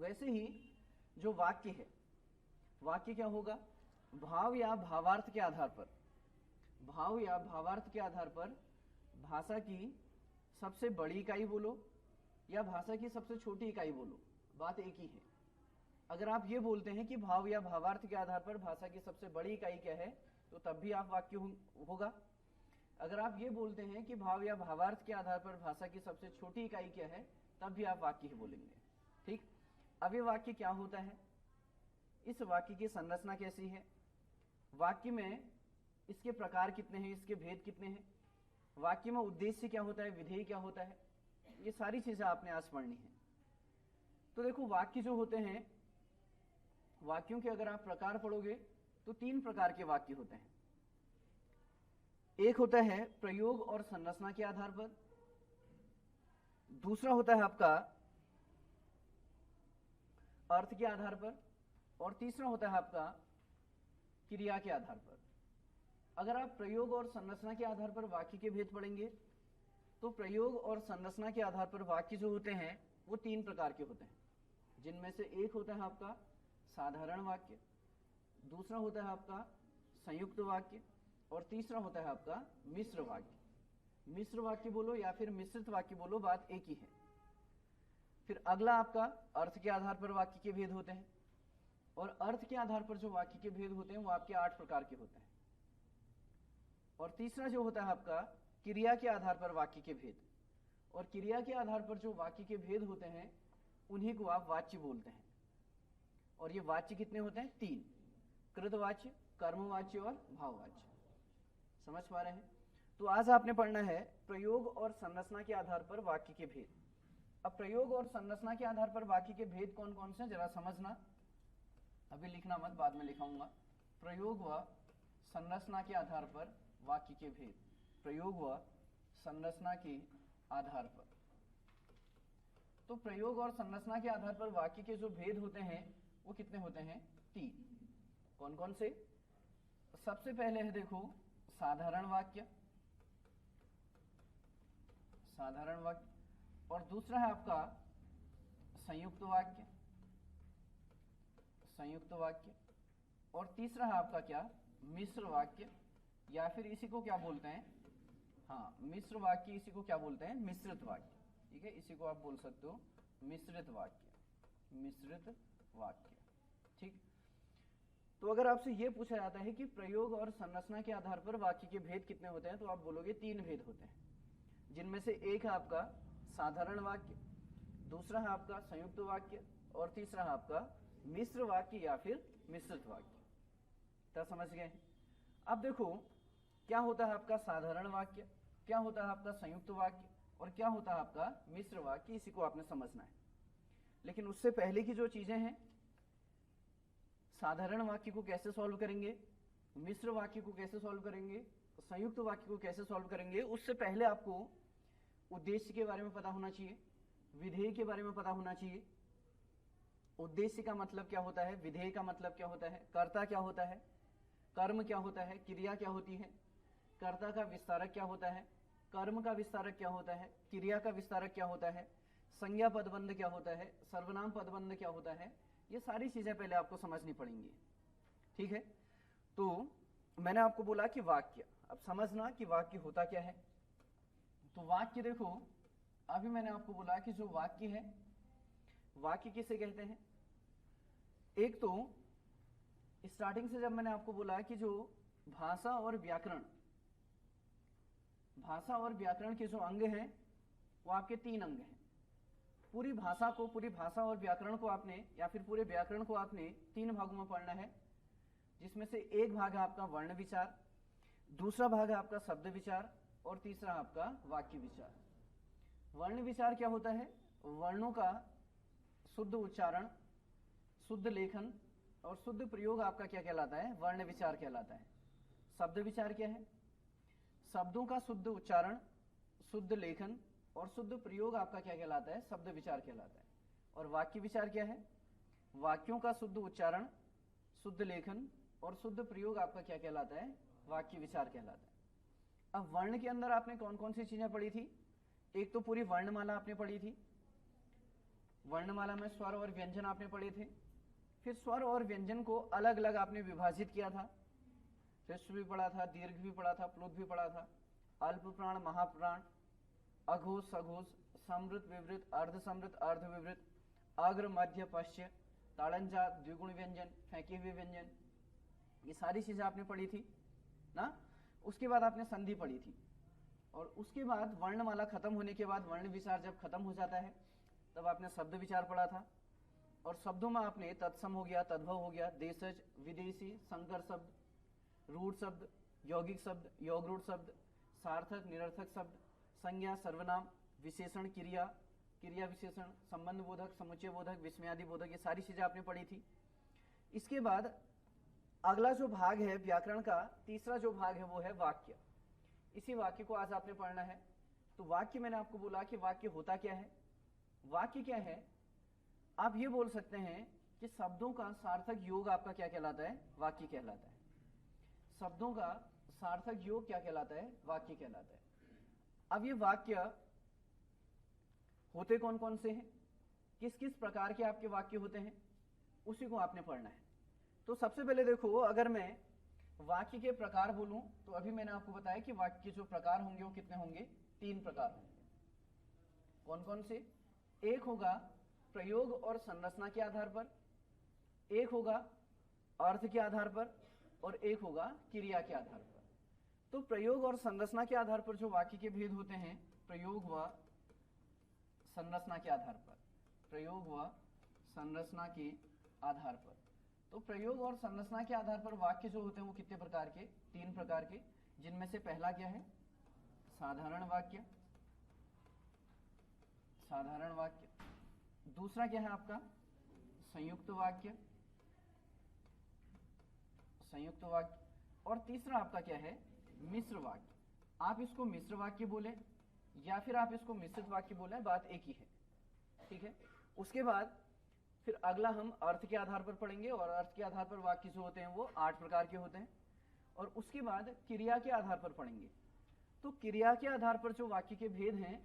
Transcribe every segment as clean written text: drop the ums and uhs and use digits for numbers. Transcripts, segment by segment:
वैसे ही जो वाक्य है, वाक्य क्या होगा, भाव या भावार्थ के आधार पर, भाव या भावार्थ के आधार पर भाषा की सबसे बड़ी इकाई बोलो या भाषा की सबसे छोटी इकाई बोलो, बात एक ही है। अगर आप ये बोलते हैं कि भाव या भावार्थ के आधार पर भाषा की सबसे बड़ी इकाई क्या है, तो तब भी आप वाक्य होगा। अगर आप ये बोलते हैं कि भाव या भावार्थ के आधार पर भाषा की सबसे छोटी इकाई क्या है, तब भी आप वाक्य ही बोलेंगे। ठीक, अब ये वाक्य क्या होता है, इस वाक्य की संरचना कैसी है, वाक्य में इसके प्रकार कितने हैं, इसके भेद कितने हैं, वाक्य में उद्देश्य क्या होता है, विधेय क्या होता है, ये सारी चीजें आपने आज पढ़नी है। तो देखो, वाक्य जो होते हैं, वाक्यों के अगर आप प्रकार पढ़ोगे तो 3 प्रकार के वाक्य होते हैं। एक होता है प्रयोग और संरचना के आधार पर, दूसरा होता है आपका अर्थ के आधार पर, और तीसरा होता है आपका क्रिया के आधार पर। अगर आप प्रयोग और संरचना के आधार पर वाक्य के भेद पढ़ेंगे तो प्रयोग और संरचना के आधार पर वाक्य जो होते हैं वो 3 प्रकार के होते हैं, जिनमें से एक होता है आपका साधारण वाक्य, दूसरा होता है आपका संयुक्त वाक्य, और तीसरा होता है आपका मिश्र वाक्य। मिश्र वाक्य बोलो या फिर मिश्रित वाक्य बोलो, बात एक ही है। फिर अगला आपका अर्थ के आधार पर वाक्य के भेद होते हैं, और अर्थ के आधार पर जो वाक्य के भेद होते हैं वो आपके 8 प्रकार के होते हैं। और तीसरा जो होता है आपका क्रिया के आधार पर वाक्य के भेद, और क्रिया के आधार पर जो वाक्य के भेद होते हैं उन्हीं को आप वाच्य बोलते हैं। और ये वाच्य कितने होते हैं, 3, कृतवाच्य, कर्मवाच्य और भाववाच्य। समझ पा रहे हैं? तो आज आपने पढ़ना है प्रयोग और संरचना के आधार पर वाक्य के भेद। अब प्रयोग और संरचना के आधार पर वाक्य के भेद कौन कौन से, जरा समझना, अभी लिखना मत, बाद में लिखाऊंगा। प्रयोग व संरचना के आधार पर वाक्य के भेद, प्रयोग व संरचना के आधार पर। तो प्रयोग और संरचना के आधार पर वाक्य के जो भेद होते हैं वो कितने होते हैं, 3। कौन कौन से? सबसे पहले है देखो साधारण वाक्य, साधारण वाक्य, और दूसरा है आपका संयुक्त वाक्य, संयुक्त वाक्य, और तीसरा है आपका क्या, मिश्र वाक्य, या फिर इसी को क्या बोलते हैं, हाँ मिश्र वाक्य, इसी को क्या बोलते हैं, मिश्रित वाक्य। ठीक है, इसी को आप बोल सकते हो मिश्रित वाक्य, मिश्रित वाक्य। ठीक, तो अगर आपसे यह पूछा जाता है कि प्रयोग और संरचना के आधार पर वाक्य के भेद कितने होते हैं, तो आप बोलोगे 3 भेद होते हैं, जिनमें से एक है आपका साधारण वाक्य, दूसरा है आपका संयुक्त वाक्य, और तीसरा है आपका मिश्र वाक्य या फिर मिश्रित वाक्य। क्या समझ गए? अब देखो क्या होता है आपका साधारण वाक्य, क्या होता है आपका संयुक्त वाक्य, और क्या होता है आपका मिश्र वाक्य, इसी को आपने समझना है। लेकिन उससे पहले की जो चीजें हैं, साधारण वाक्य को कैसे सॉल्व करेंगे, मिश्र वाक्य को कैसे सॉल्व करेंगे, संयुक्त वाक्य को कैसे सॉल्व करेंगे, उससे पहले आपको उद्देश्य के बारे में पता होना चाहिए, विधेय के बारे में पता होना चाहिए। उद्देश्य का मतलब क्या होता है, विधेय का मतलब क्या होता है, कर्ता क्या होता है, कर्म क्या होता है, क्रिया क्या होती है, कर्ता का विस्तारक क्या होता है, कर्म का विस्तारक क्या होता है, क्रिया का विस्तारक क्या होता है, संज्ञा पदबंध क्या होता है, सर्वनाम पदबंध क्या होता है, ये सारी चीजें पहले आपको समझनी पड़ेंगी। ठीक है, तो मैंने आपको बोला कि वाक्य, अब समझना कि वाक्य होता क्या है। तो वाक्य देखो, अभी मैंने आपको बोला कि जो वाक्य है, वाक्य किसे कहते हैं। एक तो स्टार्टिंग से जब मैंने आपको बोला कि जो भाषा और व्याकरण, भाषा और व्याकरण के जो अंग हैं वो आपके 3 अंग हैं। पूरी भाषा को, पूरी भाषा और व्याकरण को आपने, या फिर पूरे व्याकरण को आपने 3 भागों में पढ़ना है, जिसमें से एक भाग है आपका वर्ण विचार, दूसरा भाग है आपका शब्द विचार, और तीसरा आपका वाक्य विचार। वर्ण विचार क्या होता है, वर्णों का शुद्ध उच्चारण, शुद्ध लेखन और शुद्ध प्रयोग आपका क्या कहलाता है, वर्ण विचार कहलाता है। शब्द विचार क्या है, शब्दों का शुद्ध उच्चारण, शुद्ध लेखन और शुद्ध प्रयोग आपका क्या कहलाता है, शब्द विचार कहलाता है। और वाक्य विचार क्या है, वाक्यों का शुद्ध उच्चारण, शुद्ध लेखन और शुद्ध प्रयोग आपका क्या कहलाता है, वाक्य विचार कहलाता है। अब वर्ण के अंदर आपने कौन कौन सी चीजें पढ़ी थी, एक तो पूरी वर्णमाला आपने पढ़ी थी, वर्णमाला में स्वर और व्यंजन आपने पढ़े थे। फिर स्वर और व्यंजन को अलग अलग आपने विभाजित किया था। ह्रस्व भी पढ़ा था, दीर्घ भी पढ़ा था, प्लुत भी पढ़ा था, अल्प प्राण, महाप्राण, अघोष, सघोष, समृत, विवृत, अर्ध समृत, अर्ध विवृत, अग्र, मध्य, पश्च, ताड़ंजा, द्विगुण व्यंजन, फेंके हुए व्यंजन, ये सारी चीजें आपने पढ़ी थी ना। उसके बाद आपने संधि पढ़ी थी, और उसके बाद वर्णमाला खत्म होने के बाद वर्ण विचार जब खत्म हो जाता है तब आपने शब्द विचार पढ़ा था। और शब्दों में आपने तत्सम हो गया, तद्भव हो गया, देशज, विदेशी, संकर शब्द, रूढ़ शब्द, यौगिक शब्द, योग रूढ़ शब्द, सार्थक, निरर्थक शब्द, संज्ञा, सर्वनाम, विशेषण, क्रिया, क्रिया विशेषण, संबंध बोधक, समुच्चय बोधक, विस्मयादि बोधक, ये सारी चीजें आपने पढ़ी थी। इसके बाद अगला जो भाग है व्याकरण का, तीसरा जो भाग है वो है वाक्य। इसी वाक्य को आज आपने पढ़ना है। तो वाक्य, मैंने आपको बोला कि वाक्य होता क्या है। वाक्य क्या है, आप ये बोल सकते हैं कि शब्दों का सार्थक योग आपका क्या कहलाता है, वाक्य कहलाता है। शब्दों का सार्थक योग क्या कहलाता है, वाक्य कहलाता है। अब ये वाक्य होते कौन कौन से हैं, किस किस प्रकार के आपके वाक्य होते हैं, उसी को आपने पढ़ना है। तो सबसे पहले देखो, अगर मैं वाक्य के प्रकार बोलूं तो अभी मैंने आपको बताया कि वाक्य के जो प्रकार होंगे वो कितने होंगे, 3 प्रकार होंगे। कौन कौन से, एक होगा प्रयोग और संरचना के आधार पर, एक होगा अर्थ के आधार पर, और एक होगा क्रिया के आधार पर। तो प्रयोग और संरचना के आधार पर जो वाक्य के भेद होते हैं, प्रयोग व संरचना के आधार पर, प्रयोग व संरचना के आधार पर। तो प्रयोग और संरचना के आधार पर वाक्य जो होते हैं वो कितने प्रकार के, 3 प्रकार के, जिनमें से पहला क्या है, साधारण वाक्य, साधारण वाक्य। दूसरा क्या है आपका, संयुक्त वाक्य, संयुक्त वाक्य। और तीसरा आपका क्या है, मिश्र वाक्य। आप इसको मिश्र वाक्य बोले या फिर आप इसको मिश्रित वाक्य बोले, बात एक ही है, ठीक है। उसके बाद फिर अगला हम अर्थ के आधार पर पढ़ेंगे, और अर्थ के आधार पर वाक्य जो होते हैं वो 8 प्रकार के होते हैं। और उसके बाद क्रिया के आधार पर पढ़ेंगे। तो क्रिया के आधार पर जो वाक्य के भेद हैं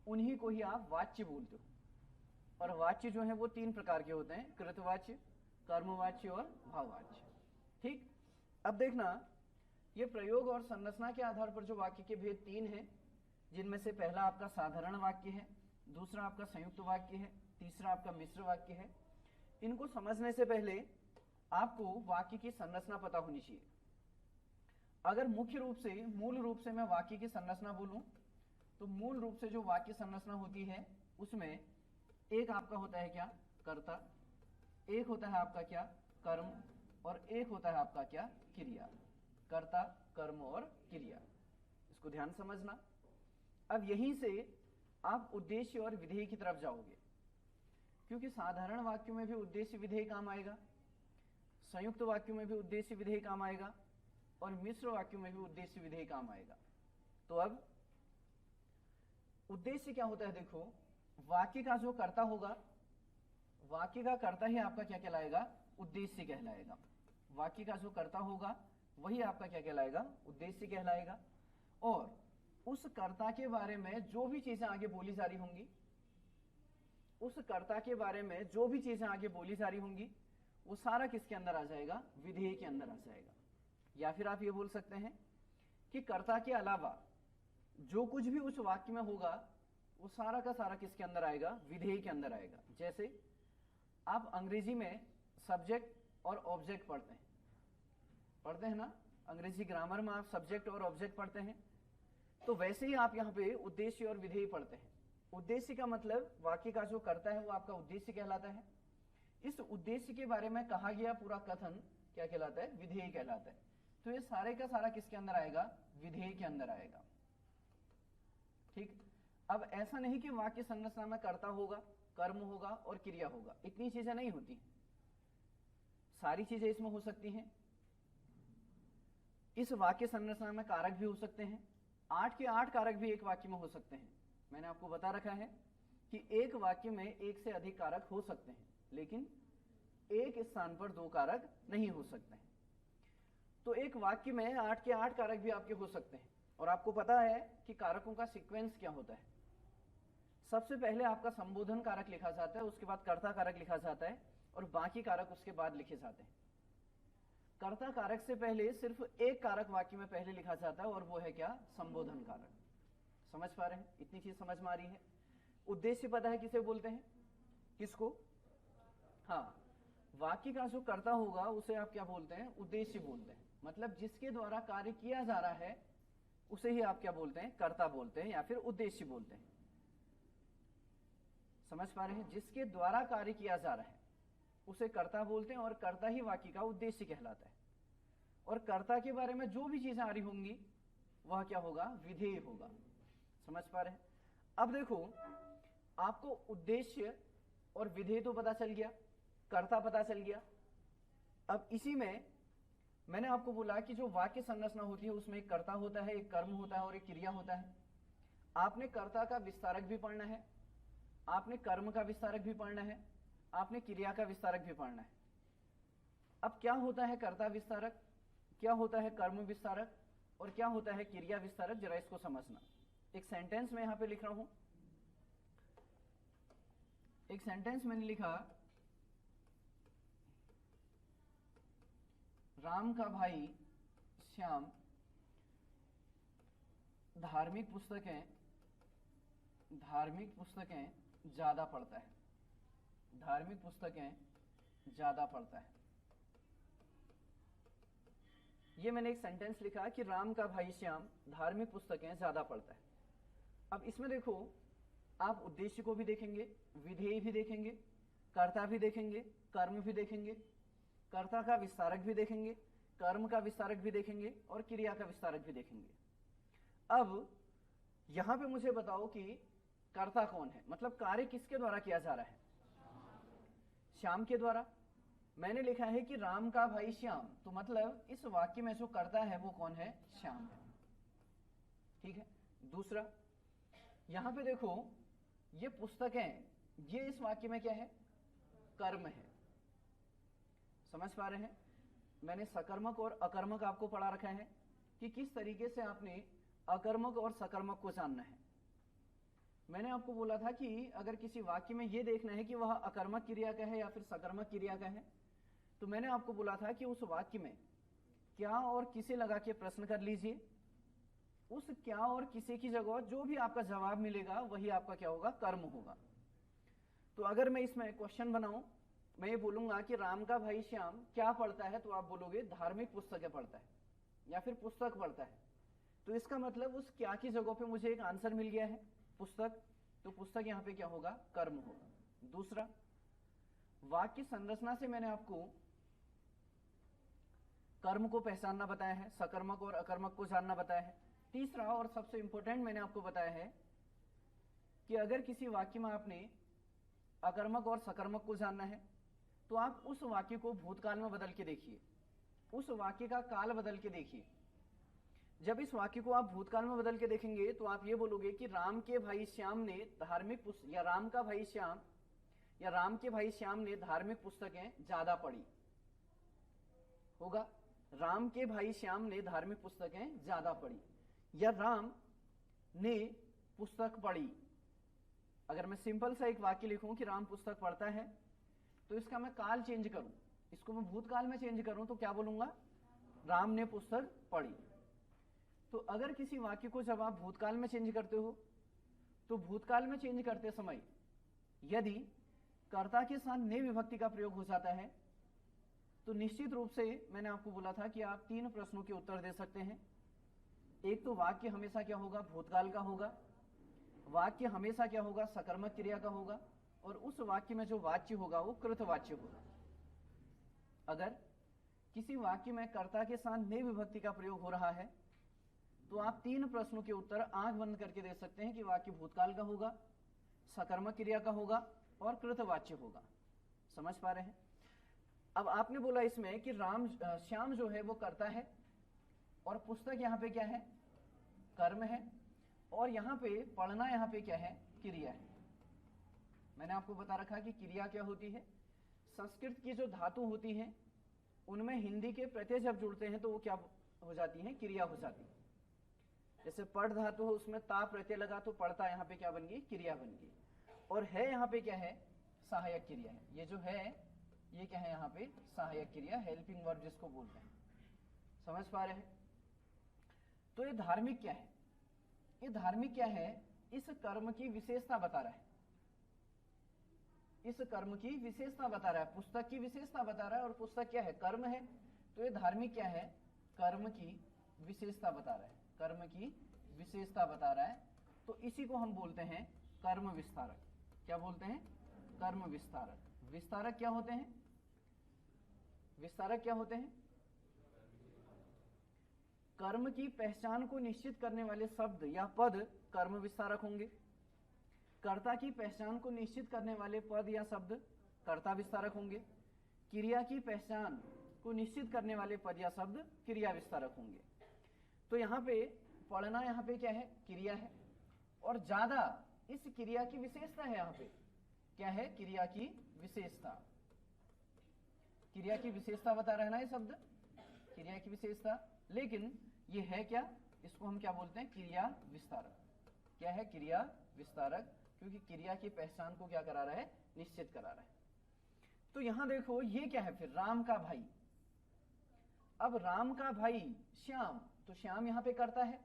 उन्हीं को ही आप वाच्य बोलते हो। और वाच्य जो है वो 3 प्रकार के होते हैं, कृतवाच्य, कर्मवाच्य और भाववाच्य, ठीक। अब देखना, ये प्रयोग और संरचना के आधार पर जो वाक्य के भेद 3 हैं, जिनमें से पहला आपका साधारण वाक्य है, दूसरा आपका संयुक्त वाक्य है, तीसरा आपका मिश्र वाक्य है। इनको समझने से पहले आपको वाक्य की संरचना पता होनी चाहिए। अगर मुख्य रूप से, मूल रूप से मैं वाक्य की संरचना बोलूं तो मूल रूप से जो वाक्य संरचना होती है उसमें एक आपका होता है क्या, कर्ता, एक होता है आपका क्या, कर्म, और एक होता है आपका क्या, क्रिया। कर्ता, कर्म और क्रिया, इसको ध्यान समझना। अब यहीं से आप उद्देश्य और विधेय की तरफ जाओगे, क्योंकि साधारण वाक्यों में भी उद्देश्य विधेय काम आएगा, संयुक्त वाक्यों में भी उद्देश्य विधेय काम आएगा, और मिश्र वाक्यों में भी उद्देश्य विधेय काम आएगा। तो अब उद्देश्य क्या होता है, देखो, वाक्य का जो कर्ता होगा, वाक्य का कर्ता ही आपका क्या कहलाएगा, उद्देश्य कहलाएगा। वाक्य का जो कर्ता होगा वही आपका क्या कहलाएगा, उद्देश्य कहलाएगा। और उस कर्ता के बारे में जो भी चीजें आगे बोली जा रही होंगी, उस कर्ता के बारे में जो भी चीजें आगे बोली जा रही होंगी, वो सारा किसके अंदर आ जाएगा, विधेय के अंदर आ जाएगा। या फिर आप ये बोल सकते हैं कि कर्ता के अलावा जो कुछ भी उस वाक्य में होगा वो सारा का सारा किसके अंदर आएगा, विधेय के अंदर आएगा। जैसे आप अंग्रेजी में सब्जेक्ट और ऑब्जेक्ट पढ़ते हैं ना, अंग्रेजी ग्रामर में आप सब्जेक्ट और ऑब्जेक्ट पढ़ते हैं, तो वैसे ही आप यहाँ पे उद्देश्य और विधेय पढ़ते हैं। उद्देश्य का मतलब वाक्य का जो करता है वो आपका उद्देश्य कहलाता है। इस उद्देश्य के बारे में कहा गया पूरा कथन क्या कहलाता है, विधेय कहलाता है। तो ये सारे का सारा किसके अंदर आएगा, विधेय के अंदर आएगा, ठीक। अब ऐसा नहीं कि वाक्य संरचना में कर्ता होगा, कर्म होगा और क्रिया होगा, इतनी चीजें नहीं होती, सारी चीजें इसमें हो सकती हैं। इस वाक्य संरचना में कारक भी हो सकते हैं, 8 के 8 कारक भी एक वाक्य में हो सकते हैं। मैंने आपको बता रखा है कि एक वाक्य में एक से अधिक कारक हो सकते हैं, लेकिन एक स्थान पर 2 कारक नहीं हो सकते हैं। तो एक वाक्य में 8 के 8 कारक भी आपके हो सकते हैं। और आपको पता है कि कारकों का सीक्वेंस क्या होता है। सबसे पहले आपका संबोधन कारक लिखा जाता है, उसके बाद कर्ता कारक लिखा जाता है और बाकी कारक उसके बाद लिखे जाते हैं। कर्ता कारक से पहले सिर्फ एक कारक वाक्य में पहले लिखा जाता है और वो है क्या? संबोधन कारक। समझ पा रहे हैं? इतनी चीज समझ में आ रही है? उद्देश्य पता है किसे बोलते हैं? किसको? हाँ, वाक्य का जो कर्ता होगा उसे आप क्या बोलते हैं? उद्देश्य बोलते हैं। मतलब जिसके द्वारा कार्य किया जा रहा है उसे ही आप क्या बोलते हैं? कर्ता बोलते हैं या फिर उद्देश्य बोलते हैं। समझ पा रहे हैं? जिसके द्वारा कार्य किया जा रहा है उसे कर्ता बोलते हैं और कर्ता ही वाक्य का उद्देश्य कहलाता है। और कर्ता के बारे में जो भी चीजें आ रही होंगी वह क्या होगा? विधेय होगा। समझ पा रहे हैं? अब देखो, आपको उद्देश्य और विधेय तो पता चल गया, कर्ता पता चल गया। अब इसी में मैंने आपको बोला कि जो वाक्य संरचना होती है उसमें एक कर्ता होता है, एक कर्म होता है और एक क्रिया होता है। आपने कर्ता का विस्तारक भी पढ़ना है, आपने कर्म का विस्तारक भी पढ़ना है, आपने क्रिया का विस्तारक भी पढ़ना है। अब क्या होता है कर्ता विस्तारक, क्या होता है कर्म विस्तारक और क्या होता है क्रिया विस्तारक, जरा इसको समझना। एक सेंटेंस में यहां पे लिख रहा हूं, एक सेंटेंस मैंने लिखा, राम का भाई श्याम धार्मिक पुस्तकें ज्यादा पढ़ता है। धार्मिक पुस्तकें ज्यादा पढ़ता है। ये मैंने एक सेंटेंस लिखा कि राम का भाई श्याम धार्मिक पुस्तकें ज्यादा पढ़ता है। अब इसमें देखो, आप उद्देश्य को भी देखेंगे, विधेय भी देखेंगे, कर्ता भी देखेंगे, कर्म भी देखेंगे, कर्ता का विस्तारक भी देखेंगे, कर्म का विस्तारक भी देखेंगे और क्रिया का विस्तारक भी देखेंगे। अब यहां पे मुझे बताओ कि कर्ता कौन है, मतलब कार्य किसके द्वारा किया जा रहा है? श्याम के द्वारा। मैंने लिखा है कि राम का भाई श्याम, तो मतलब इस वाक्य में जो कर्ता है वो कौन है? श्याम है। ठीक है। दूसरा, यहां पे देखो, ये पुस्तकें, ये इस वाक्य में क्या है? कर्म है। समझ पा रहे हैं? मैंने सकर्मक और अकर्मक आपको पढ़ा रखा है कि किस तरीके से आपने अकर्मक और सकर्मक को जानना है। मैंने आपको बोला था कि अगर किसी वाक्य में यह देखना है कि वह अकर्मक क्रिया का है या फिर सकर्मक क्रिया का है, तो मैंने आपको बोला था कि उस वाक्य में क्या और किसे लगा के प्रश्न कर लीजिए। उस क्या और किसे की जगह जो भी आपका जवाब मिलेगा वही आपका क्या होगा? कर्म होगा। तो अगर मैं इसमें क्वेश्चन बनाऊं, मैं ये बोलूंगा कि राम का भाई श्याम क्या पढ़ता है, तो आप बोलोगे धार्मिक पुस्तकें पढ़ता है या फिर पुस्तक पढ़ता है। तो इसका मतलब उस क्या की जगह पे मुझे एक आंसर मिल गया है, पुस्तक। तो पुस्तक यहां पे क्या होगा? कर्म होगा। दूसरा, वाक्य संरचना से मैंने आपको कर्म को पहचानना बताया है, सकर्मक और अकर्मक को जानना बताया है। तीसरा और सबसे इंपॉर्टेंट मैंने आपको बताया है कि अगर किसी वाक्य में आपने अकर्मक और सकर्मक को जानना है तो आप उस वाक्य को भूतकाल में बदल के देखिए, उस वाक्य का काल बदल के देखिए। जब इस वाक्य को आप भूतकाल में बदल के देखेंगे तो आप ये बोलोगे कि राम के भाई श्याम ने धार्मिक या राम का भाई श्याम या राम के भाई श्याम ने धार्मिक पुस्तकें ज्यादा पढ़ी होगा। राम के भाई श्याम ने धार्मिक पुस्तकें ज्यादा पढ़ी या राम ने पुस्तक पढ़ी। अगर मैं सिंपल सा एक वाक्य लिखूं कि राम पुस्तक पढ़ता है, तो इसका मैं काल चेंज करूं, इसको मैं भूतकाल में चेंज करूं तो क्या बोलूंगा? राम ने पुस्तक पढ़ी। तो अगर किसी वाक्य को जब आप भूतकाल में चेंज करते हो तो भूतकाल में चेंज करते समय यदि कर्ता के साथ ने विभक्ति का प्रयोग हो जाता है तो निश्चित रूप से मैंने आपको बोला था कि आप 3 प्रश्नों के उत्तर दे सकते हैं। एक तो वाक्य हमेशा क्या होगा? भूतकाल का होगा। वाक्य हमेशा क्या होगा? सकर्मक क्रिया का होगा। और उस वाक्य में जो वाच्य होगा वो कृतवाच्य होगा। अगर किसी वाक्य में कर्ता के साथ ने विभक्ति का प्रयोग हो रहा है तो आप 3 प्रश्नों के उत्तर आंख बंद करके दे सकते हैं कि वाक्य भूतकाल का होगा, सकर्मक क्रिया का होगा और कृतवाच्य होगा। समझ पा रहे हैं? अब आपने बोला इसमें कि श्याम जो है वो कर्ता है और पुस्तक यहाँ पे क्या है? कर्म है। और यहाँ पे पढ़ना यहाँ पे क्या है? क्रिया है। मैंने आपको बता रखा कि क्रिया क्या होती है। संस्कृत की जो धातु होती हैं उनमें हिंदी के प्रत्यय जब जुड़ते हैं तो वो क्या हो जाती हैं? क्रिया हो जाती है। जैसे पढ़ धातु हो उसमें ता प्रत्यय लगा तो पढ़ता यहाँ पे क्या बन गई, क्रिया बन गई। और है यहाँ पे क्या है, सहायक क्रिया है। ये जो है ये क्या है यहाँ पे, सहायक क्रिया, हेल्पिंग वर्ब जिसको बोलते हैं। समझ पा रहे हैं? तो ये धार्मिक क्या है, ये धार्मिक क्या है, इस कर्म की विशेषता बता रहा है, इस कर्म की विशेषता बता रहा है, पुस्तक की विशेषता बता रहा है। और पुस्तक क्या है, कर्म है। तो ये धार्मिक क्या है, कर्म की विशेषता बता रहा है, कर्म की विशेषता बता रहा है। तो इसी को हम बोलते हैं कर्म विस्तारक। क्या बोलते हैं, कर्म विस्तारक। विस्तारक क्या होते हैं, विस्तारक क्या होते हैं, कर्म की पहचान को निश्चित करने वाले शब्द या पद कर्म विस्तारक होंगे। कर्ता की पहचान को निश्चित करने वाले पद या शब्द कर्ता विस्तारक होंगे। क्रिया की पहचान को निश्चित करने वाले पद या शब्द क्रिया विस्तारक होंगे। तो यहाँ पे पढ़ना यहाँ पे क्या है, क्रिया है। और ज्यादा इस क्रिया की विशेषता है, यहाँ पे क्या है, क्रिया की विशेषता, क्रिया की विशेषता बता रहा है ना ये शब्द, क्रिया की विशेषता। लेकिन ये है क्या, इसको हम क्या बोलते हैं, क्रिया विस्तारक। क्या है, क्रिया विस्तारक, क्योंकि क्रिया की पहचान को क्या करा रहा है, निश्चित करा रहा है। तो यहां देखो ये क्या है फिर, राम का भाई। अब राम का भाई श्याम, तो श्याम यहाँ पे कर्ता है।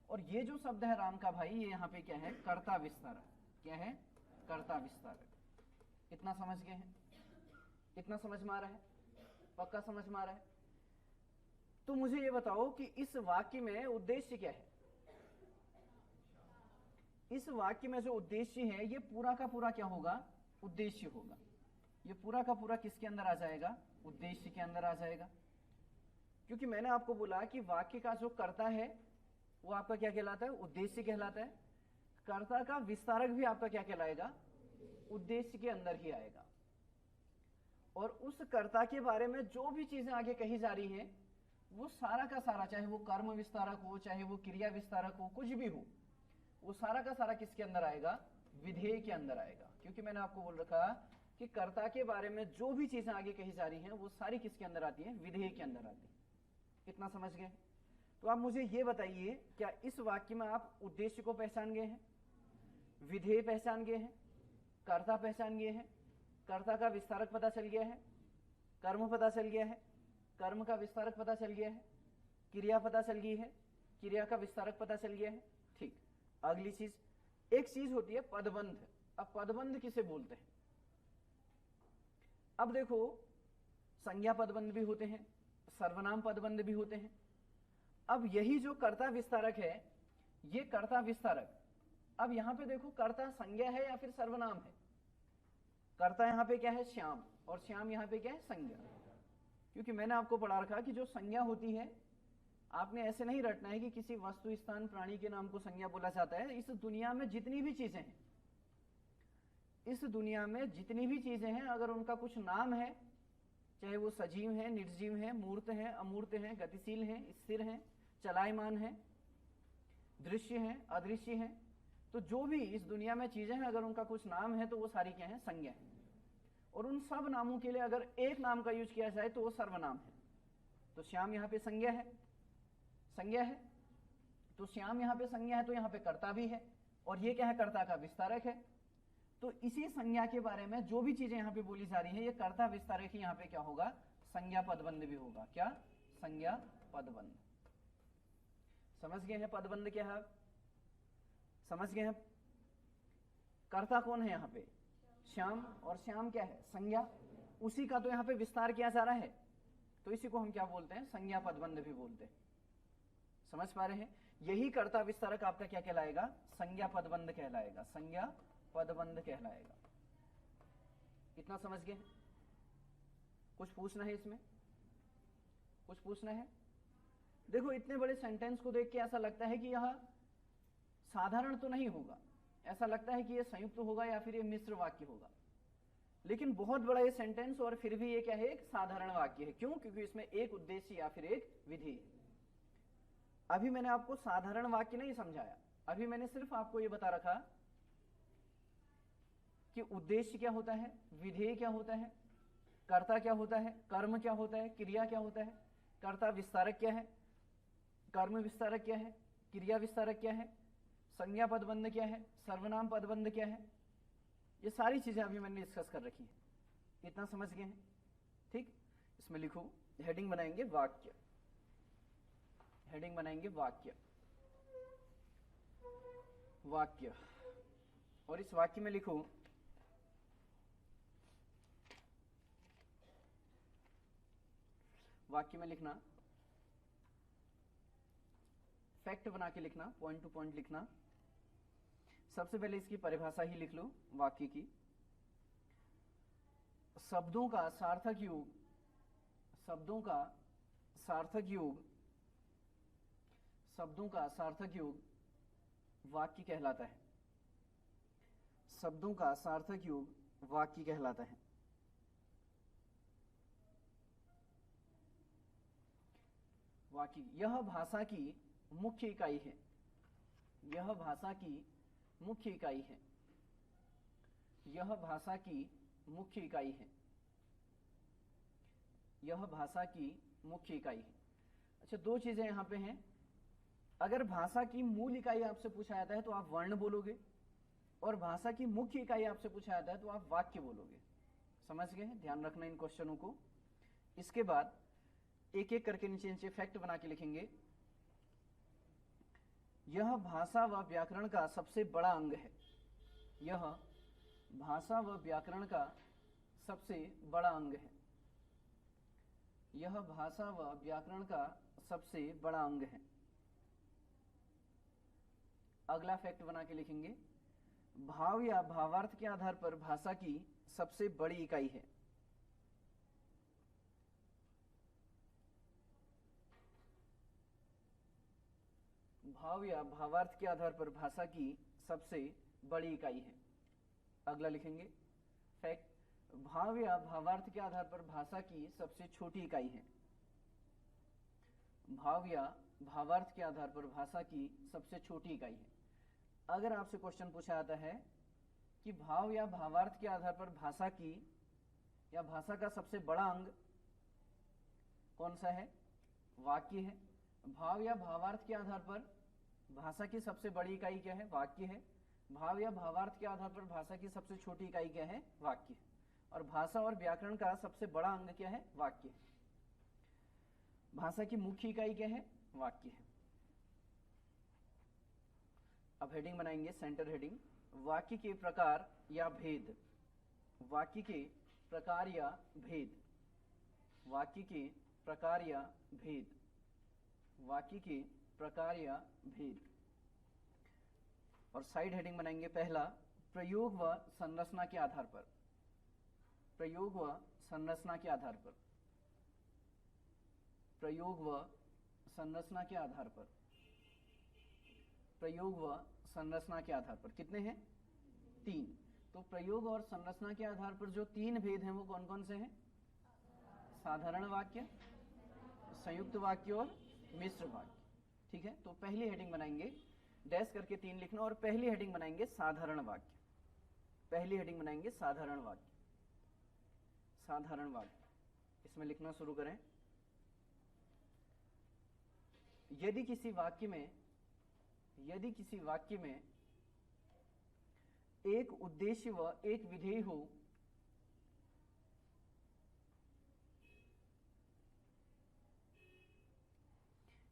और ये जो शब्द है राम का भाई, ये यहाँ पे क्या है, कर्ता विस्तारक। क्या है, कर्ता विस्तारक। इतना समझ गए हैं, इतना समझ में आ रहा है, पक्का समझ में आ रहा है? तो मुझे ये बताओ कि इस वाक्य में उद्देश्य क्या है। इस वाक्य में जो उद्देश्य है, ये पूरा का पूरा क्या होगा, उद्देश्य होगा। ये पूरा का पूरा किसके अंदर आ जाएगा, उद्देश्य के अंदर आ जाएगा। क्योंकि मैंने आपको बोला कि वाक्य का जो कर्ता है वो आपका क्या कहलाता है, उद्देश्य कहलाता है। कर्ता का विस्तारक भी आपका क्या कहलाएगा, उद्देश्य के अंदर ही आएगा। और उस कर्ता के बारे में जो भी चीजें आगे कही जा रही हैं, वो सारा का सारा, चाहे वो कर्म विस्तारक हो, चाहे वो क्रिया विस्तारक हो, कुछ भी हो, वो सारा का सारा किसके अंदर आएगा, विधेय के अंदर आएगा। क्योंकि मैंने आपको बोल रखा कि कर्ता के बारे में जो भी चीजें आगे कही जा रही हैं, वो सारी किसके अंदर आती हैं, विधेय के अंदर आती है। इतना समझ गए? तो आप मुझे ये बताइए, क्या इस वाक्य में आप उद्देश्य को पहचान गए हैं, विधेय पहचान गए हैं, कर्ता पहचान गए हैं, कर्ता का विस्तारक पता चल गया है, कर्म पता चल गया है, कर्म का विस्तारक पता चल गया है, क्रिया पता चल गई है, क्रिया का विस्तारक पता चल गया है। ठीक, अगली चीज, एक चीज होती है पदबंध। अब पदबंध किसे बोलते हैं? अब देखो, संज्ञा पदबंध भी होते हैं, सर्वनाम पदबंध भी होते हैं। अब यही जो कर्ता विस्तारक है, ये कर्ता विस्तारक, अब यहां पे देखो कर्ता संज्ञा है या फिर सर्वनाम है। कर्ता यहां पे क्या है, श्याम, और श्याम यहां पे क्या है, संज्ञा। क्योंकि मैंने आपको पढ़ा रखा कि जो संज्ञा होती है, आपने ऐसे नहीं रटना है कि किसी वस्तु, स्थान, प्राणी के नाम को संज्ञा बोला जाता है। इस दुनिया में जितनी भी चीजें हैं, इस दुनिया में जितनी भी चीजें हैं, अगर उनका कुछ नाम है, चाहे वो सजीव है, निर्जीव है, मूर्त है, अमूर्त है, गतिशील है, स्थिर है, चलायमान है, दृश्य है, अदृश्य है, तो जो भी इस दुनिया में चीजें हैं, अगर उनका कुछ नाम है तो वो सारी क्या है, संज्ञा है। और उन सब नामों के लिए अगर एक नाम का यूज किया जाए तो वो सर्वनाम है। तो श्याम यहाँ पे संज्ञा है, संज्ञा है, तो श्याम यहाँ पे संज्ञा है, तो यहाँ पे कर्ता भी है, और ये क्या है, कर्ता का विस्तारक है। तो इसी संज्ञा के बारे में जो भी चीजें यहाँ पे बोली जा रही है, ये कर्ता विस्तारक ही यहाँ पे क्या होगा, संज्ञा पदबंध भी होगा। क्या, संज्ञा पदबंध। समझ गए हैं पदबंध क्या है, समझ गए हैं? कर्ता कौन है यहाँ पे, श्याम, और श्याम क्या है, संज्ञा। उसी का तो यहाँ पे विस्तार किया जा रहा है, तो इसी को हम क्या बोलते हैं, संज्ञा पदबंध भी बोलते हैं। समझ पा रहे हैं? यही कर्ता विस्तारक आपका क्या कहलाएगा, संज्ञा पदबंध कहलाएगा, संज्ञा पदबंध कहलाएगा। इतना समझ गए? कुछ पूछना है इसमें, कुछ पूछना है? देखो, इतने बड़े सेंटेंस को देख के ऐसा लगता है कि यह साधारण तो नहीं होगा, ऐसा लगता है कि यह संयुक्त होगा या फिर यह मिश्र वाक्य होगा। लेकिन बहुत बड़ा ये सेंटेंस, और फिर भी ये क्या है, एक साधारण वाक्य है। क्यों? क्योंकि इसमें एक उद्देश्य या फिर एक विधि है। अभी मैंने आपको साधारण वाक्य नहीं समझाया, अभी मैंने सिर्फ आपको ये बता रखा कि उद्देश्य क्या होता है, विधेय क्या होता है, कर्ता क्या होता है, कर्म क्या होता है, क्रिया क्या होता है, कर्ता विस्तारक क्या है, कर्म विस्तारक क्या है, क्रिया विस्तारक क्या है, संज्ञा पदबंध क्या है, सर्वनाम पदबंध क्या है, ये सारी चीजें अभी मैंने डिस्कस कर रखी है। इतना समझ गए हैं? ठीक, इसमें लिखो, हेडिंग बनाएंगे वाक्य, हेडिंग बनाएंगे वाक्य, वाक्य, और इस वाक्य में लिखो वाक्य में लिखना, फैक्ट बना के लिखना, पॉइंट टू पॉइंट लिखना। सबसे पहले इसकी परिभाषा ही लिख लो वाक्य की। शब्दों का सार्थक योग, शब्दों का सार्थक योग, शब्दों का सार्थक योग वाक्य कहलाता है। शब्दों का सार्थक योग वाक्य कहलाता है। वाक्य, यह भाषा की मुख्य इकाई है, यह भाषा की मुख्य इकाई है, यह भाषा की मुख्य इकाई है, यह भाषा की मुख्य इकाई है। अच्छा, दो चीजें यहां पे हैं। अगर भाषा की मूल इकाई आपसे पूछा जाता है तो आप वर्ण बोलोगे, और भाषा की मुख्य इकाई आपसे पूछा जाता है तो आप वाक्य बोलोगे। समझ गए? ध्यान रखना इन क्वेश्चनों को। इसके बाद एक एक करके नीचे नीचे फैक्ट बना के लिखेंगे। यह भाषा व व्याकरण का सबसे बड़ा अंग है, यह भाषा व व्याकरण का सबसे बड़ा अंग है, यह भाषा व व्याकरण का सबसे बड़ा अंग है। अगला फैक्ट बना के लिखेंगे, भाव या भावार्थ के आधार पर भाषा की सबसे बड़ी इकाई है, भाव या भावार्थ के आधार पर भाषा की सबसे बड़ी इकाई है। अगला लिखेंगे फैक्ट, भाव या भावार्थ के आधार पर भाषा की सबसे छोटी इकाई है, भाव या भावार्थ के आधार पर भाषा की सबसे छोटी इकाई है। अगर आपसे क्वेश्चन पूछा जाता है कि भाव या भावार्थ के आधार पर भाषा की या भाषा का सबसे बड़ा अंग कौन सा है? वाक्य है। भाव या भावार्थ के आधार पर भाषा की सबसे बड़ी इकाई क्या है? वाक्य है। भाव या भावार्थ के आधार पर भाषा की सबसे छोटी इकाई क्या है? वाक्य है। और भाषा और व्याकरण का सबसे बड़ा अंग क्या है? वाक्य है। भाषा की मुख्य इकाई क्या है? वाक्य है। अब हेडिंग बनाएंगे, सेंटर हेडिंग, वाक्य के प्रकार या भेद, वाक्य के प्रकार या भेद, वाक्य के प्रकार या भेद, वाक्य के प्रकार या भेद। और साइड हेडिंग बनाएंगे, पहला प्रयोग व संरचना के आधार पर, प्रयोग व संरचना के आधार पर, प्रयोग व संरचना के आधार पर, प्रयोग व संरचना के आधार पर। कितने हैं? 3। तो प्रयोग और संरचना के आधार पर जो 3 भेद हैं वो कौन कौन से हैं? साधारण वाक्य, संयुक्त वाक्य और मिश्र वाक्य। ठीक है, तो पहली हेडिंग बनाएंगे, डैश करके 3 लिखना, और पहली हेडिंग बनाएंगे साधारण वाक्य, पहली हेडिंग बनाएंगे साधारण वाक्य, साधारण वाक्य। इसमें लिखना शुरू करें, यदि किसी वाक्य में, यदि किसी वाक्य में एक उद्देश्य व एक विधेय हो,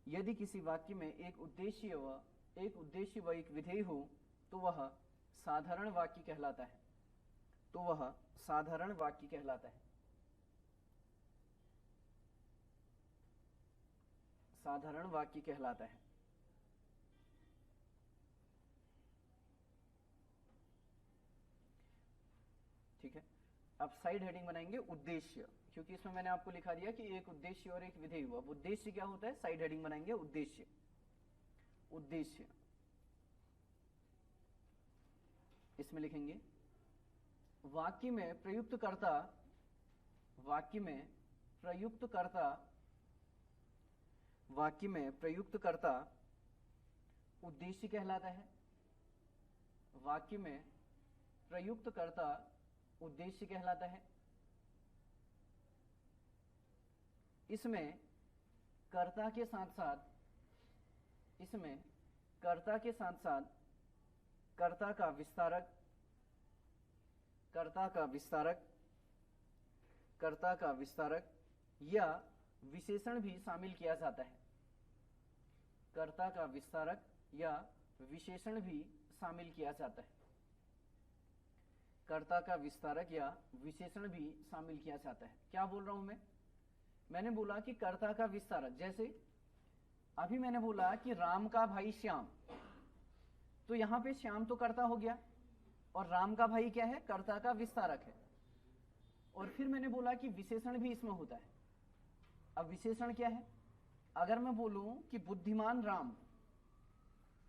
यदि किसी वाक्य में एक उद्देश्य व एक विधेय हो तो वह साधारण वाक्य कहलाता है, तो वह साधारण वाक्य कहलाता है, साधारण वाक्य कहलाता है। ठीक है, अब साइड हेडिंग बनाएंगे उद्देश्य, क्योंकि इसमें मैंने आपको लिखा दिया कि एक उद्देश्य और एक विधेय हुआ। अब उद्देश्य क्या होता है? साइड हेडिंग बनाएंगे उद्देश्य, उद्देश्य। इसमें लिखेंगे वाक्य में प्रयुक्तकर्ता, वाक्य में प्रयुक्तकर्ता, वाक्य में प्रयुक्तकर्ता उद्देश्य कहलाता है, वाक्य में प्रयुक्तकर्ता उद्देश्य कहलाता है। इसमें कर्ता के साथ साथ, इसमें कर्ता के साथ साथ कर्ता का विस्तारक, कर्ता का विस्तारक, कर्ता का विस्तारक या विशेषण भी शामिल किया जाता है। कर्ता का विस्तारक या विशेषण भी शामिल किया जाता है। कर्ता का विस्तारक या विशेषण भी शामिल किया जाता है। क्या बोल रहा हूं मैंने बोला कि कर्ता का विस्तारक, जैसे अभी मैंने बोला कि राम का भाई श्याम, तो यहां पे श्याम तो कर्ता हो गया और राम का भाई क्या है, कर्ता का विस्तारक है। और फिर मैंने बोला कि विशेषण भी इसमें होता है। अब विशेषण क्या है, अगर मैं बोलूं कि बुद्धिमान राम,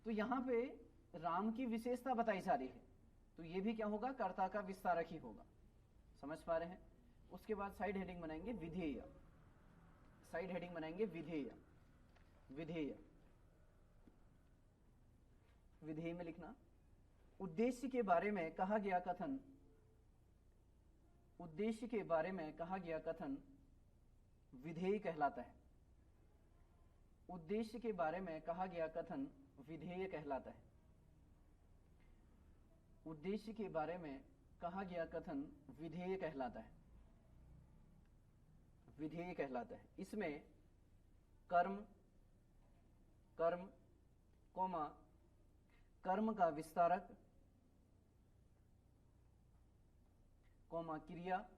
तो यहां पे राम की विशेषता बताई जा रही है, तो ये भी क्या होगा, कर्ता का विस्तारक ही होगा। समझ पा रहे हैं। उसके बाद साइड हेडिंग बनाएंगे विधेय, साइड हेडिंग बनाएंगे विधेय। विधेय, विधेय में लिखना उद्देश्य के बारे में कहा गया कथन, उद्देश्य के बारे में कहा गया कथन विधेय कहलाता है। उद्देश्य के बारे में कहा गया कथन विधेय कहलाता है। उद्देश्य के बारे में कहा गया कथन विधेय कहलाता है। विधेय कहलाता है। इसमें कर्म, कर्म कोमा कर्म का विस्तारक कोमा क्रिया,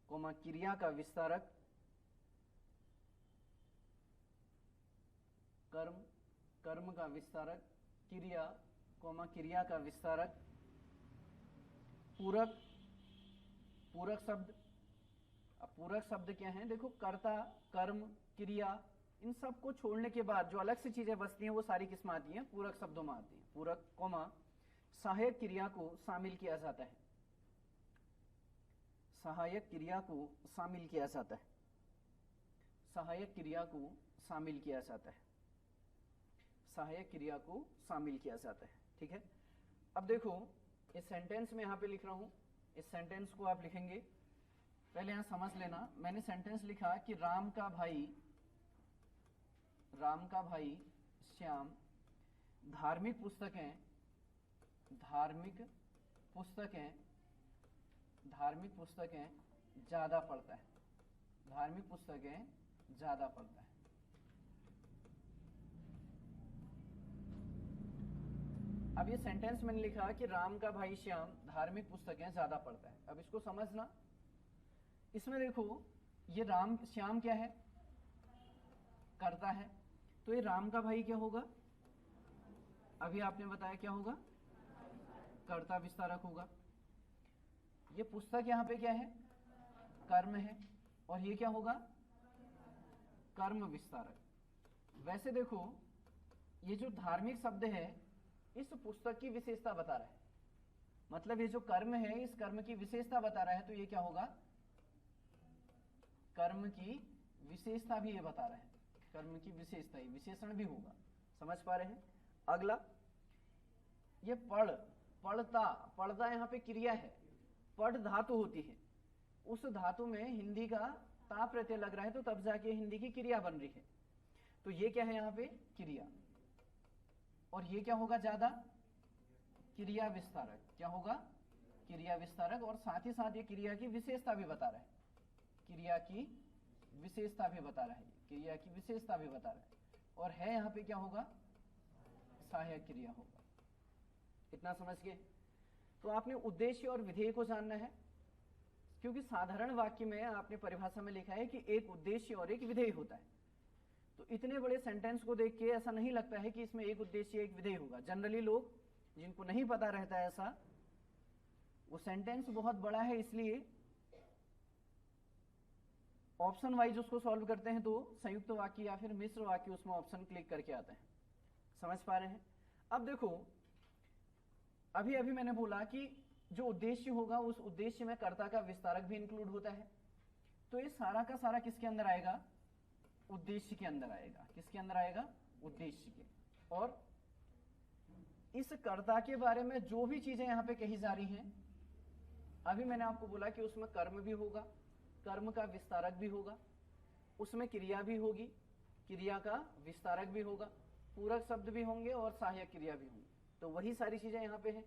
कोमा क्रिया का विस्तारक, कर्म, कर्म का विस्तारक, क्रिया कोमा क्रिया का विस्तारक, पूरक, पूरक शब्द। अब पूरक शब्द क्या है, देखो कर्ता, कर्म, क्रिया, इन सब को छोड़ने के बाद जो अलग से चीजें बचती हैं वो सारी किसमें आती हैं, पूरक शब्दों में आती हैं। पूरक कोमा सहायक क्रिया को शामिल किया जाता है। सहायक क्रिया को शामिल किया जाता है। सहायक क्रिया को शामिल किया जाता है। सहायक क्रिया को शामिल किया जाता है। ठीक है। अब देखो इस सेंटेंस में यहां पे लिख रहा हूं, इस सेंटेंस को आप लिखेंगे। पहले यहां समझ लेना, मैंने सेंटेंस लिखा कि राम का भाई श्याम धार्मिक पुस्तकें, धार्मिक पुस्तकें, धार्मिक पुस्तकें ज्यादा पढ़ता है। धार्मिक पुस्तकें ज्यादा पढ़ता है। अब ये सेंटेंस मैंने लिखा कि राम का भाई श्याम धार्मिक पुस्तकें ज्यादा पढ़ता है। अब इसको समझना, इसमें देखो ये राम, श्याम क्या है, करता है, तो ये राम का भाई क्या होगा, अभी आपने बताया क्या होगा, कर्ता विस्तारक होगा। ये पुस्तक यहां पे क्या है, कर्म है, और ये क्या होगा, कर्म विस्तारक। वैसे देखो ये जो धार्मिक शब्द है इस पुस्तक की विशेषता बता रहा है, मतलब ये जो कर्म है इस कर्म की विशेषता बता रहा है, तो ये क्या होगा, कर्म की विशेषता भी ये बता रहा है। कर्म की विशेषता ही विशेषण भी होगा। समझ पा रहे हैं। अगला ये पढ़, पढ़ता, पढ़ता यहाँ पे क्रिया है, पढ़ धातु होती है, उस धातु में हिंदी का ता प्रत्यय लग रहा है, तो तब जाके हिंदी की क्रिया बन रही है। तो ये क्या है यहाँ पे, क्रिया, और ये क्या होगा ज्यादा, क्रिया विस्तारक। क्या होगा, क्रिया विस्तारक, और साथ ही साथ ये क्रिया की विशेषता भी बता रहा है। क्रिया की विशेषता भी बता रहा है, क्रिया की विशेषता भी बता रहा है, और है यहाँ पे क्या होगा, सहायक क्रिया होगा। इतना समझ गए। तो आपने उद्देश्य और विधेय को जानना है, क्योंकि साधारण वाक्य में आपने परिभाषा में लिखा है कि एक उद्देश्य और एक विधेय होता है। तो इतने बड़े सेंटेंस को देख के ऐसा नहीं लगता है कि इसमें एक उद्देश्य एक विधेय होगा। जनरली लोग जिनको नहीं पता रहता है ऐसा, वो सेंटेंस बहुत बड़ा है इसलिए ऑप्शन वाइज उसको सॉल्व करते हैं, तो संयुक्त वाक्य या फिर मिश्र वाक्य उसमें ऑप्शन क्लिक करके आते हैं। समझ पा रहे हैं। अब देखो अभी अभी मैंने बोला कि जो उद्देश्य होगा उस उद्देश्य में कर्ता का विस्तारक भी इंक्लूड होता है, तो ये सारा का सारा किसके अंदर आएगा, उद्देश्य के अंदर आएगा। किसके अंदर आएगा, उद्देश्य के। और इस कर्ता के बारे में जो भी चीजें यहां पे कही जा रही हैं, अभी मैंने आपको बोला कि उसमें कर्म भी होगा, कर्म का विस्तारक भी होगा, उसमें क्रिया भी होगी, क्रिया का विस्तारक भी होगा, पूरक शब्द भी होंगे और सहायक क्रिया भी होंगी, तो वही सारी चीजें यहाँ पे है।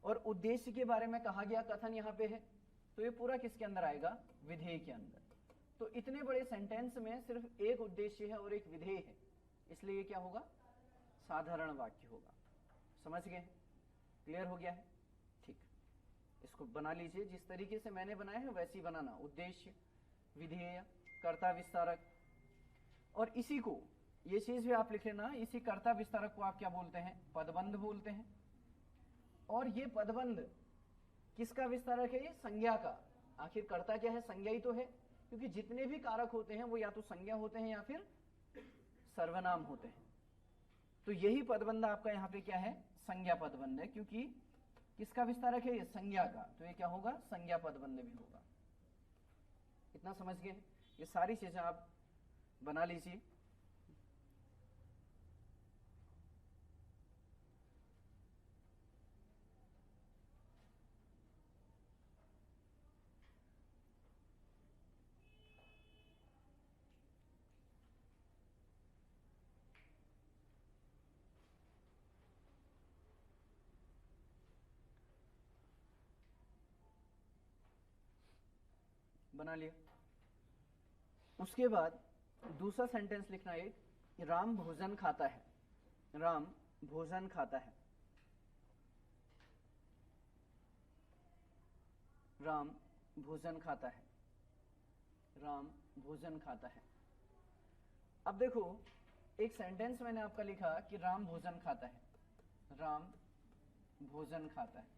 और उद्देश्य के बारे में कहा गया कथन यहाँ पे है, तो ये पूरा किसके अंदर आएगा? विधेय के अंदर। तो इतने बड़े सेंटेंस में सिर्फ एक उद्देश्य है और एक विधेय है, इसलिए ये क्या होगा? साधारण वाक्य होगा। समझ गए? क्लियर हो गया है? ठीक, इसको बना लीजिए जिस तरीके से मैंने बनाया है वैसे ही बनाना। उद्देश्य, विधेय, कर्ता विस्तारक। और इसी को, ये चीज भी आप लिख लेना, इसी कर्ता विस्तारक को आप क्या बोलते हैं? पदबंध बोलते हैं। और ये पदबंध किसका विस्तारक है? ये संज्ञा का। आखिर कर्ता क्या है? संज्ञा ही तो है, क्योंकि जितने भी कारक होते हैं वो या तो संज्ञा होते हैं या फिर सर्वनाम होते हैं। तो यही पदबंध आपका यहाँ पे क्या है? संज्ञा पदबंध है, क्योंकि किसका विस्तारक है? ये संज्ञा का, तो ये क्या होगा? संज्ञा पदबंध भी होगा। इतना समझ गए? ये सारी चीजें आप बना लीजिए। बना लिया। उसके बाद दूसरा सेंटेंस लिखना है, राम भोजन खाता है। राम भोजन खाता है। राम भोजन खाता है। राम भोजन खाता है। अब देखो, एक सेंटेंस मैंने आपका लिखा कि राम भोजन खाता है। राम भोजन खाता है।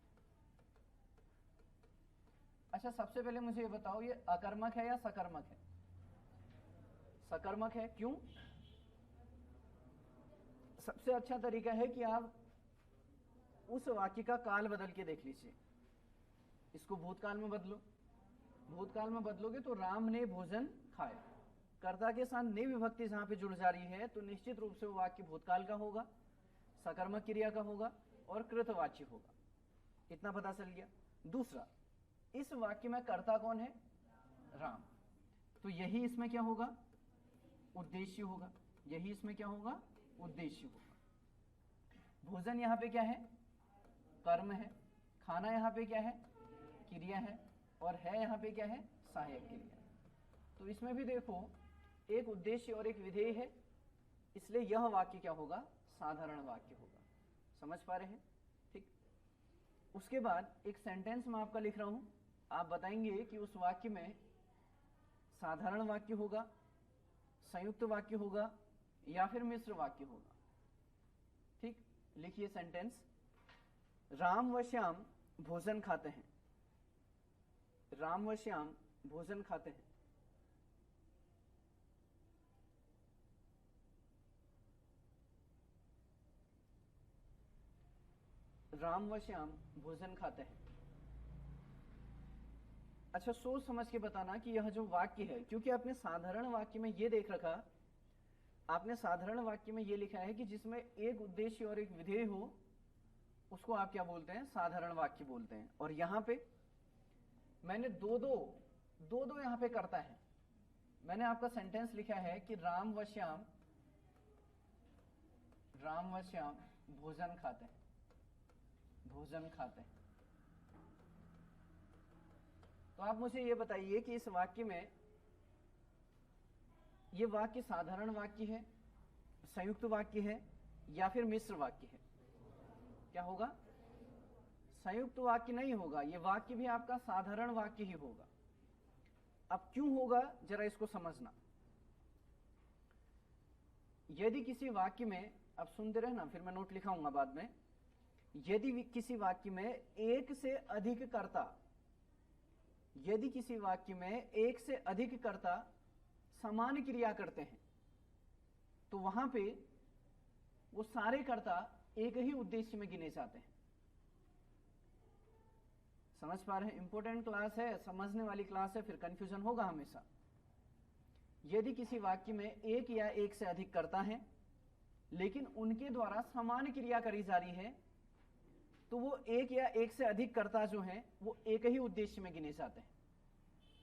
अच्छा, सबसे पहले मुझे ये बताओ, ये अकर्मक है या सकर्मक है? सकर्मक है। क्यों? सबसे अच्छा तरीका है कि आप उस वाक्य का काल बदल के देख लीजिए। इसको भूतकाल में बदलो। भूतकाल में बदलोगे तो राम ने भोजन खाया। कर्ता के साथ ने विभक्ति जहां पे जुड़ जा रही है तो निश्चित रूप से वो वाक्य भूतकाल का होगा, सकर्मक क्रिया का होगा और कृतवाच्य होगा। इतना पता चल गया। दूसरा, इस वाक्य में कर्ता कौन है? राम। तो यही इसमें क्या होगा? उद्देश्य होगा। यही इसमें क्या होगा? उद्देश्य होगा। भोजन यहाँ पे क्या है? कर्म है। खाना यहाँ पे क्या है? क्रिया है। और है यहाँ पे क्या है? सहायक क्रिया। तो इसमें भी देखो, एक उद्देश्य और एक विधेय है, इसलिए यह वाक्य क्या होगा? साधारण वाक्य होगा। समझ पा रहे हैं? ठीक। उसके बाद एक सेंटेंस मैं आपका लिख रहा हूं, आप बताएंगे कि उस वाक्य में साधारण वाक्य होगा, संयुक्त वाक्य होगा या फिर मिश्र वाक्य होगा। ठीक, लिखिए सेंटेंस, राम व श्याम भोजन खाते हैं। राम व श्याम भोजन खाते हैं। राम व श्याम भोजन खाते हैं। अच्छा, सोच समझ के बताना कि यह जो वाक्य है, क्योंकि आपने साधारण वाक्य में ये देख रखा, आपने साधारण वाक्य में ये लिखा है कि जिसमें एक उद्देश्य और एक विधेय हो, उसको आप क्या बोलते हैं? साधारण वाक्य बोलते हैं। और यहां पे मैंने दो दो यहां पे करता है। मैंने आपका सेंटेंस लिखा है कि राम व श्याम भोजन खाते हैं। भोजन खाते हैं। तो आप मुझे ये बताइए कि इस वाक्य में ये वाक्य साधारण वाक्य है, संयुक्त वाक्य है या फिर मिश्र वाक्य है? क्या होगा? संयुक्त वाक्य नहीं होगा। ये वाक्य भी आपका साधारण वाक्य ही होगा। अब क्यों होगा, जरा इसको समझना। यदि किसी वाक्य में, अब सुनते रहना, फिर मैं नोट लिखाऊंगा बाद में। यदि किसी वाक्य में एक से अधिक कर्ता, यदि किसी वाक्य में एक से अधिक कर्ता समान क्रिया करते हैं, तो वहां पे वो सारे कर्ता एक ही उद्देश्य में गिने जाते हैं। समझ पा रहे हैं? इंपॉर्टेंट क्लास है, समझने वाली क्लास है, फिर कंफ्यूजन होगा हमेशा। यदि किसी वाक्य में एक या एक से अधिक कर्ता हैं, लेकिन उनके द्वारा समान क्रिया करी जा रही है, तो वो एक या एक से अधिक कर्ता जो हैं वो एक ही उद्देश्य में गिने जाते हैं।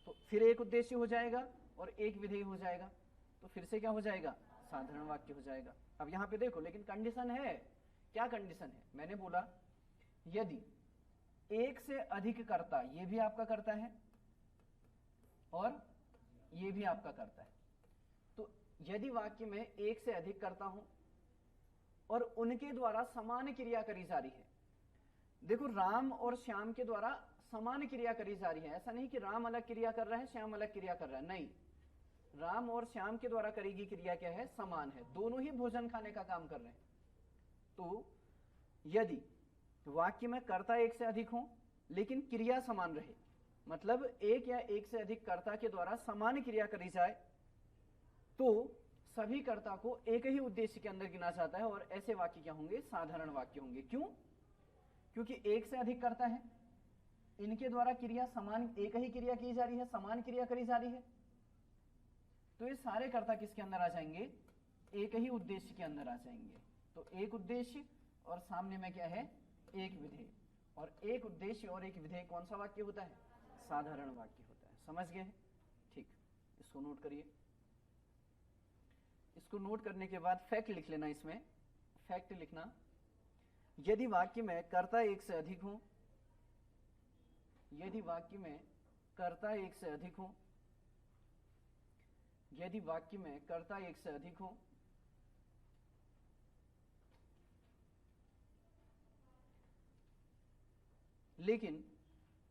तो फिर एक उद्देश्य हो जाएगा और एक विधेय हो जाएगा, तो फिर से क्या हो जाएगा? साधारण वाक्य हो जाएगा। अब यहां पे देखो, लेकिन कंडीशन है। क्या कंडीशन है? मैंने बोला यदि एक से अधिक कर्ता, ये भी आपका कर्ता है और ये भी आपका कर्ता है, तो यदि वाक्य में एक से अधिक कर्ता हूं और उनके द्वारा समान क्रिया करी जा रही है। देखो, राम और श्याम के द्वारा समान क्रिया करी जा रही है। ऐसा नहीं कि राम अलग क्रिया कर रहा है, श्याम अलग क्रिया कर रहा है, नहीं। राम और श्याम के द्वारा करेगी क्रिया क्या है? समान है। दोनों ही भोजन खाने का काम कर रहे हैं। तो यदि वाक्य में कर्ता एक से अधिक हो लेकिन क्रिया समान रहे, मतलब एक या एक से अधिक कर्ता के द्वारा समान क्रिया करी जाए, तो सभी कर्ता को एक ही उद्देश्य के अंदर गिना जाता है और ऐसे वाक्य क्या होंगे? साधारण वाक्य होंगे। क्यों? क्योंकि एक से अधिक कर्ता है, इनके द्वारा क्रिया समान, एक ही क्रिया की जा रही है, समान क्रिया करी जा रही है, तो ये सारे कर्ता किसके अंदर आ जाएंगे? एक ही उद्देश्य के अंदर आ जाएंगे। तो एक उद्देश्य और सामने में क्या है? एक विधेय। और एक उद्देश्य और एक विधेय कौन सा वाक्य होता है? साधारण वाक्य होता है। समझ गए? ठीक, इसको नोट करिए। इसको नोट करने के बाद फैक्ट लिख लेना। इसमें फैक्ट लिखना, यदि वाक्य में कर्ता एक से अधिक हो, यदि वाक्य में कर्ता एक से अधिक हो, यदि वाक्य में कर्ता एक से अधिक हो, लेकिन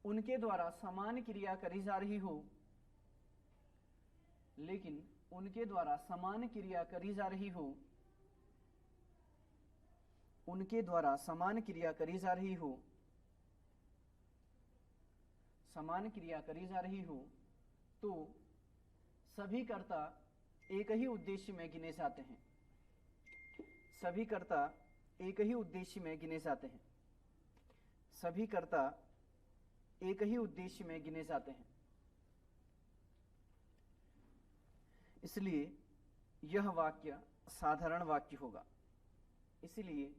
उनके द्वारा समान क्रिया करी जा रही हो, लेकिन उनके द्वारा समान क्रिया करी जा रही हो, उनके द्वारा समान क्रिया करी जा रही हो, समान क्रिया करी जा रही हो, तो सभी कर्ता एक ही उद्देश्य में गिने जाते हैं। सभी कर्ता एक ही उद्देश्य में गिने जाते हैं। सभी कर्ता एक ही उद्देश्य में गिने जाते हैं। इसलिए यह वाक्य साधारण वाक्य होगा। इसलिए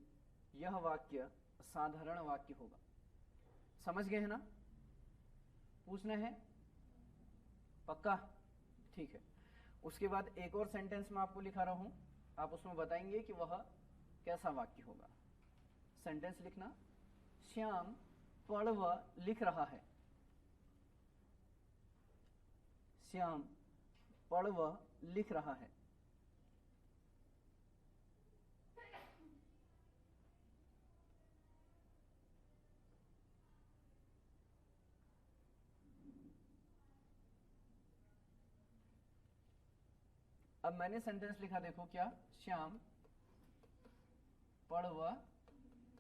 यह वाक्य साधारण वाक्य होगा। समझ गए हैं ना? पूछना है? पक्का? ठीक है। उसके बाद एक और सेंटेंस में आपको लिखा रहा हूं, आप उसमें बताएंगे कि वह कैसा वाक्य होगा। सेंटेंस लिखना, श्याम पढ़ व लिख रहा है। श्याम पढ़ व लिख रहा है। अब मैंने सेंटेंस लिखा, देखो क्या? श्याम पढ़ व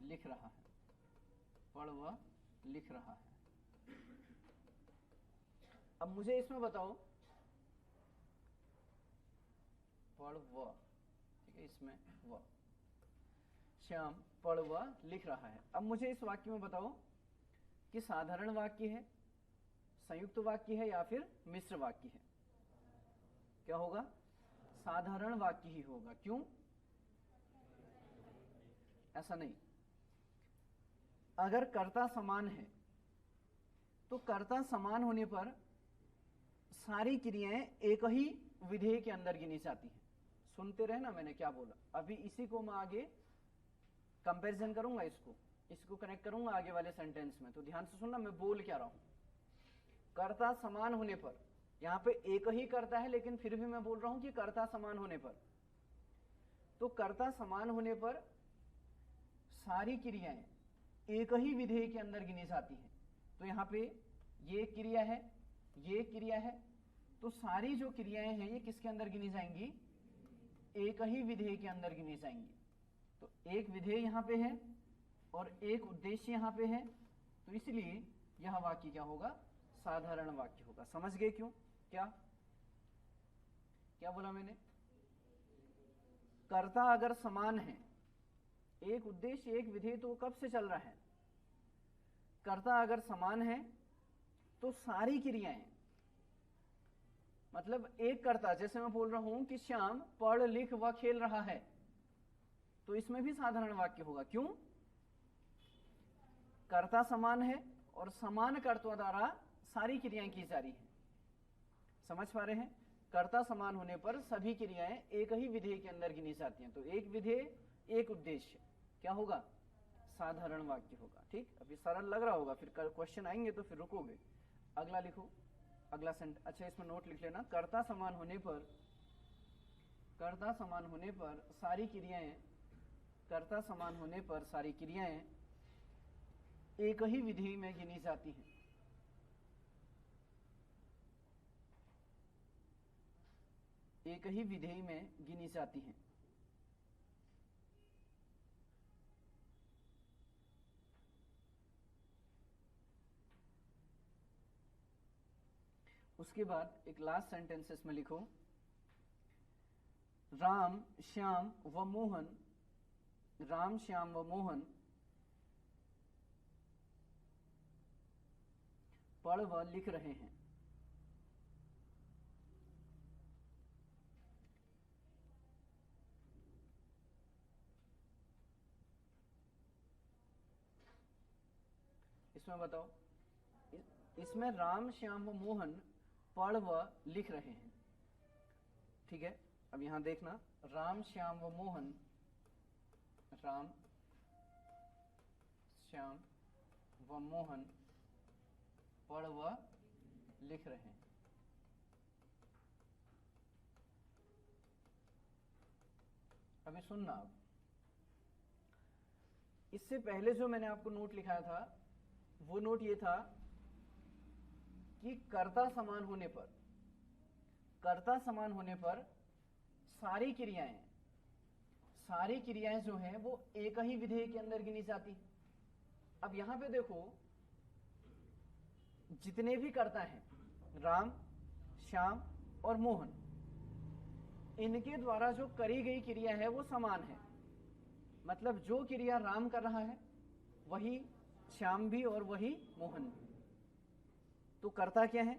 लिख रहा है। पढ़ व लिख रहा है। अब मुझे इसमें बताओ, पढ़ व, ठीक है, इसमें व, श्याम पढ़ व लिख रहा है। अब मुझे इस वाक्य में बताओ कि साधारण वाक्य है, संयुक्त वाक्य है या फिर मिश्र वाक्य है? क्या होगा? साधारण वाक्य ही होगा। क्यों? ऐसा नहीं, अगर कर्ता समान है तो कर्ता समान होने पर सारी क्रियाएं एक ही विधेय के अंदर गिनी जाती हैं। सुनते रहे ना मैंने क्या बोला। अभी इसी को मैं आगे कंपैरिजन करूंगा, इसको कनेक्ट करूंगा आगे वाले सेंटेंस में, तो ध्यान से सुनना मैं बोल क्या रहा हूं। कर्ता समान होने पर, यहां पे एक ही कर्ता है लेकिन फिर भी मैं बोल रहा हूं कि कर्ता समान होने पर, तो कर्ता समान होने पर सारी क्रियाएं एक ही विधेय के अंदर गिनी जाती हैं। तो यहां पे ये क्रिया है, ये क्रिया है, तो सारी जो क्रियाएं हैं ये किसके अंदर गिनी जाएंगी? एक ही विधेय के अंदर गिनी जाएंगी। तो एक विधेय यहां पे है और एक उद्देश्य यहां पे है, तो इसलिए यह वाक्य क्या होगा? साधारण वाक्य होगा। समझ गए क्यों? क्या क्या बोला मैंने? कर्ता अगर समान है, एक उद्देश्य एक विधेय, तो कब से चल रहा है? कर्ता अगर समान है तो सारी क्रियाएं, मतलब एक कर्ता, जैसे मैं बोल रहा हूं कि श्याम पढ़ लिख व खेल रहा है, तो इसमें भी साधारण वाक्य होगा। क्यों? कर्ता समान है और समान कर्ता द्वारा सारी क्रियाएं की जा रही हैं। समझ पा रहे हैं? कर्ता समान होने पर सभी क्रियाएं एक ही विधेय के अंदर गिनी जाती हैं। तो एक विधेय एक उद्देश्य क्या होगा? साधारण वाक्य होगा। ठीक, अभी सरल लग रहा होगा, फिर क्वेश्चन आएंगे तो फिर रुकोगे। अगला लिखो, अगला सेंटेंस। अच्छा, इसमें नोट लिख लेना, कर्ता समान होने पर सारी क्रियाएं, कर्ता समान होने पर सारी क्रियाएं एक ही विधेय में गिनी जाती हैं। एक ही विधेय में गिनी जाती हैं। उसके बाद एक लास्ट सेंटेंस इसमें लिखो, राम श्याम व मोहन पढ़ व लिख रहे हैं। इसमें बताओ, इसमें राम श्याम व मोहन पढ़ व लिख रहे हैं। ठीक है, अब यहां देखना, राम श्याम व मोहन पढ़ व लिख रहे हैं। अभी सुनना, अब इससे पहले जो मैंने आपको नोट लिखाया था वो नोट ये था कि कर्ता समान होने पर सारी क्रियाएं जो हैं वो एक ही विधेय के अंदर गिनी जाती। अब यहां पे देखो, जितने भी कर्ता हैं, राम श्याम और मोहन, इनके द्वारा जो करी गई क्रिया है वो समान है। मतलब जो क्रिया राम कर रहा है वही श्याम भी और वही मोहन भी। तो कर्ता क्या है?